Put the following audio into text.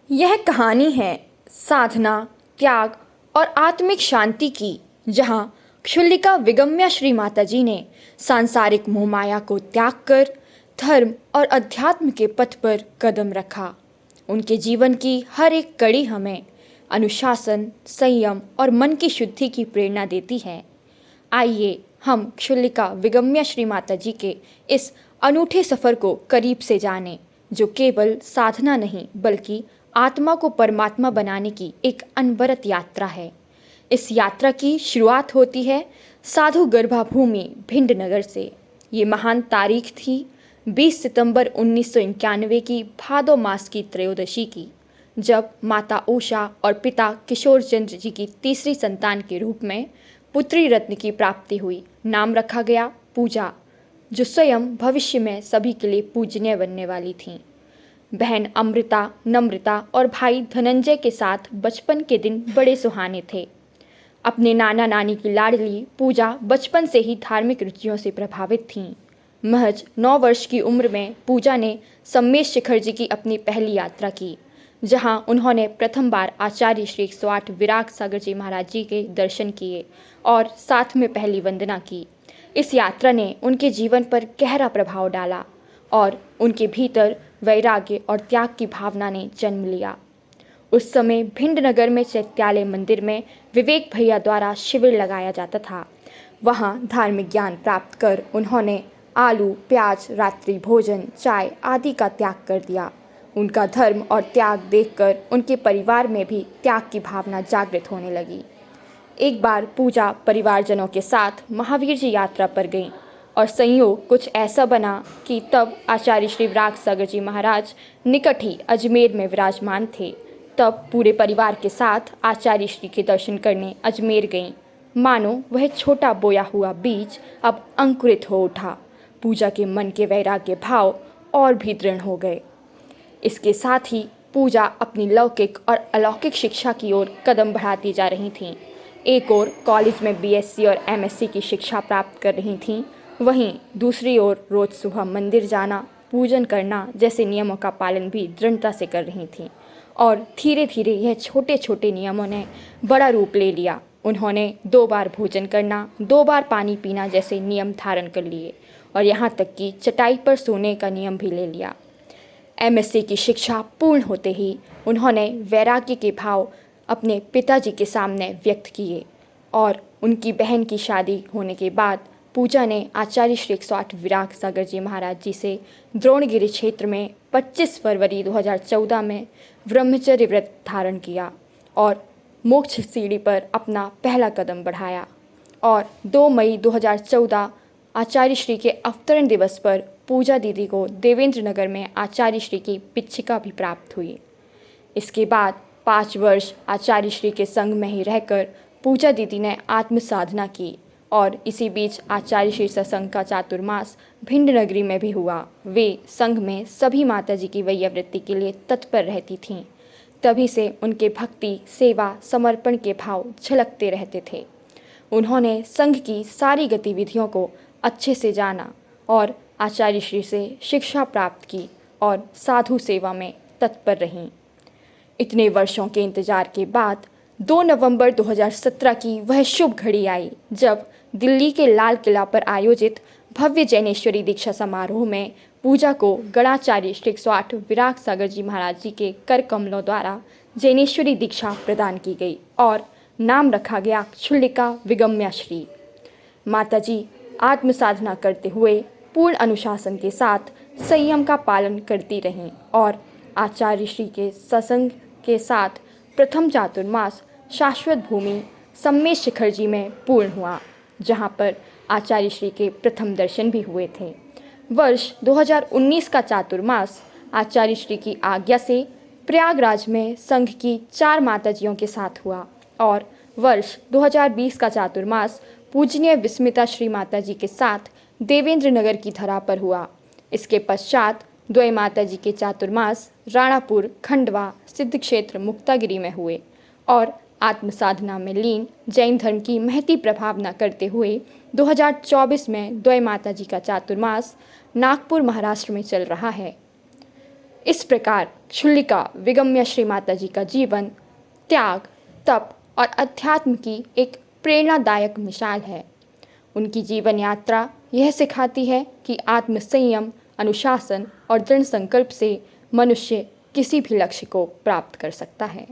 यह कहानी है साधना, त्याग और आत्मिक शांति की, जहाँ क्षुल्लिका विगम्या श्री माताजी ने सांसारिक मोहमाया को त्याग कर धर्म और अध्यात्म के पथ पर कदम रखा। उनके जीवन की हर एक कड़ी हमें अनुशासन, संयम और मन की शुद्धि की प्रेरणा देती है। आइए हम क्षुल्लिका विगम्या श्री माताजी के इस अनूठे सफ़र को करीब से जानें, जो केवल साधना नहीं बल्कि आत्मा को परमात्मा बनाने की एक अनवरत यात्रा है। इस यात्रा की शुरुआत होती है साधु गर्भाभूमि भिंड नगर से। ये महान तारीख थी 20 सितंबर 1991 की भादो मास की त्रयोदशी की, जब माता उषा और पिता किशोर चंद्र जी की तीसरी संतान के रूप में पुत्री रत्न की प्राप्ति हुई। नाम रखा गया पूजा, जो स्वयं भविष्य में सभी के लिए पूजनीय बनने वाली थीं। बहन अमृता, नम्रता और भाई धनंजय के साथ बचपन के दिन बड़े सुहाने थे। अपने नाना नानी की लाडली पूजा बचपन से ही धार्मिक रुचियों से प्रभावित थीं। महज 9 वर्ष की उम्र में पूजा ने सम्मेश शिखर जी की अपनी पहली यात्रा की, जहां उन्होंने प्रथम बार आचार्य श्री 108 विराग सागर जी महाराज जी के दर्शन किए और साथ में पहली वंदना की। इस यात्रा ने उनके जीवन पर गहरा प्रभाव डाला और उनके भीतर वैराग्य और त्याग की भावना ने जन्म लिया। उस समय भिंड नगर में चैत्यालय मंदिर में विवेक भैया द्वारा शिविर लगाया जाता था। वहाँ धार्मिक ज्ञान प्राप्त कर उन्होंने आलू, प्याज, रात्रि भोजन, चाय आदि का त्याग कर दिया। उनका धर्म और त्याग देखकर उनके परिवार में भी त्याग की भावना जागृत होने लगी। एक बार पूजा परिवारजनों के साथ महावीर जी यात्रा पर गईं और संयोग कुछ ऐसा बना कि तब आचार्य श्री विराग सागर जी महाराज निकट ही अजमेर में विराजमान थे। तब पूरे परिवार के साथ आचार्य श्री के दर्शन करने अजमेर गईं। मानो वह छोटा बोया हुआ बीज अब अंकुरित हो उठा। पूजा के मन के वैराग्य भाव और भी दृढ़ हो गए। इसके साथ ही पूजा अपनी लौकिक और अलौकिक शिक्षा की ओर कदम बढ़ाती जा रही थीं। एक ओर कॉलेज में बीएससी और एमएससी की शिक्षा प्राप्त कर रही थीं, वहीं दूसरी ओर रोज सुबह मंदिर जाना, पूजन करना जैसे नियमों का पालन भी दृढ़ता से कर रही थीं। और धीरे धीरे यह छोटे छोटे नियमों ने बड़ा रूप ले लिया। उन्होंने 2 बार भोजन करना, 2 बार पानी पीना जैसे नियम धारण कर लिए और यहाँ तक कि चटाई पर सोने का नियम भी ले लिया। एमएससी की शिक्षा पूर्ण होते ही उन्होंने वैराग्य के भाव अपने पिताजी के सामने व्यक्त किए और उनकी बहन की शादी होने के बाद पूजा ने आचार्य श्री 108 विराग सागर जी महाराज जी से द्रोणगिरी क्षेत्र में 25 फरवरी 2014 में ब्रह्मचर्य व्रत धारण किया और मोक्ष सीढ़ी पर अपना पहला कदम बढ़ाया। और 2 मई 2014 आचार्य श्री के अवतरण दिवस पर पूजा दीदी को देवेंद्र नगर में आचार्य श्री की पिच्छिका भी प्राप्त हुई। इसके बाद 5 वर्ष आचार्य श्री के संग में ही रहकर पूजा दीदी ने आत्म साधना की और इसी बीच आचार्य श्री सत्संग का चातुर्मास भिंड नगरी में भी हुआ। वे संघ में सभी माताजी की वैयावृत्ति के लिए तत्पर रहती थीं। तभी से उनके भक्ति, सेवा, समर्पण के भाव झलकते रहते थे। उन्होंने संघ की सारी गतिविधियों को अच्छे से जाना और आचार्य श्री से शिक्षा प्राप्त की और साधु सेवा में तत्पर रहीं। इतने वर्षों के इंतजार के बाद 2 नवंबर 2017 की वह शुभ घड़ी आई, जब दिल्ली के लाल किला पर आयोजित भव्य जैनेश्वरी दीक्षा समारोह में पूजा को गणाचार्य श्री 108 विराग सागर जी महाराज जी के कर कमलों द्वारा जैनेश्वरी दीक्षा प्रदान की गई और नाम रखा गया क्षुल्लिका विगम्या श्री। माताजी आत्म साधना करते हुए पूर्ण अनुशासन के साथ संयम का पालन करती रहीं और आचार्य श्री के सत्संग के साथ प्रथम चातुर्मास शाश्वत भूमि सम्मेश शिखर जी में पूर्ण हुआ, जहां पर आचार्य श्री के प्रथम दर्शन भी हुए थे। वर्ष 2019 का चातुर्मास आचार्य श्री की आज्ञा से प्रयागराज में संघ की 4 माताजियों के साथ हुआ और वर्ष 2020 का चातुर्मास पूजनीय विस्मिता श्री माता जी के साथ देवेंद्र नगर की धरा पर हुआ। इसके पश्चात द्वय माता जी के चातुर्मास राणापुर, खंडवा, सिद्ध क्षेत्र मुक्तागिरी में हुए और आत्म साधना में लीन जैन धर्म की महती प्रभावना करते हुए 2024 में द्वय माता जी का चातुर्मास नागपुर, महाराष्ट्र में चल रहा है। इस प्रकार क्षुल्लिका विगम्य श्री माता जी का जीवन त्याग, तप और अध्यात्म की एक प्रेरणादायक मिसाल है। उनकी जीवन यात्रा यह सिखाती है कि आत्मसंयम, अनुशासन और दृढ़ संकल्प से मनुष्य किसी भी लक्ष्य को प्राप्त कर सकता है।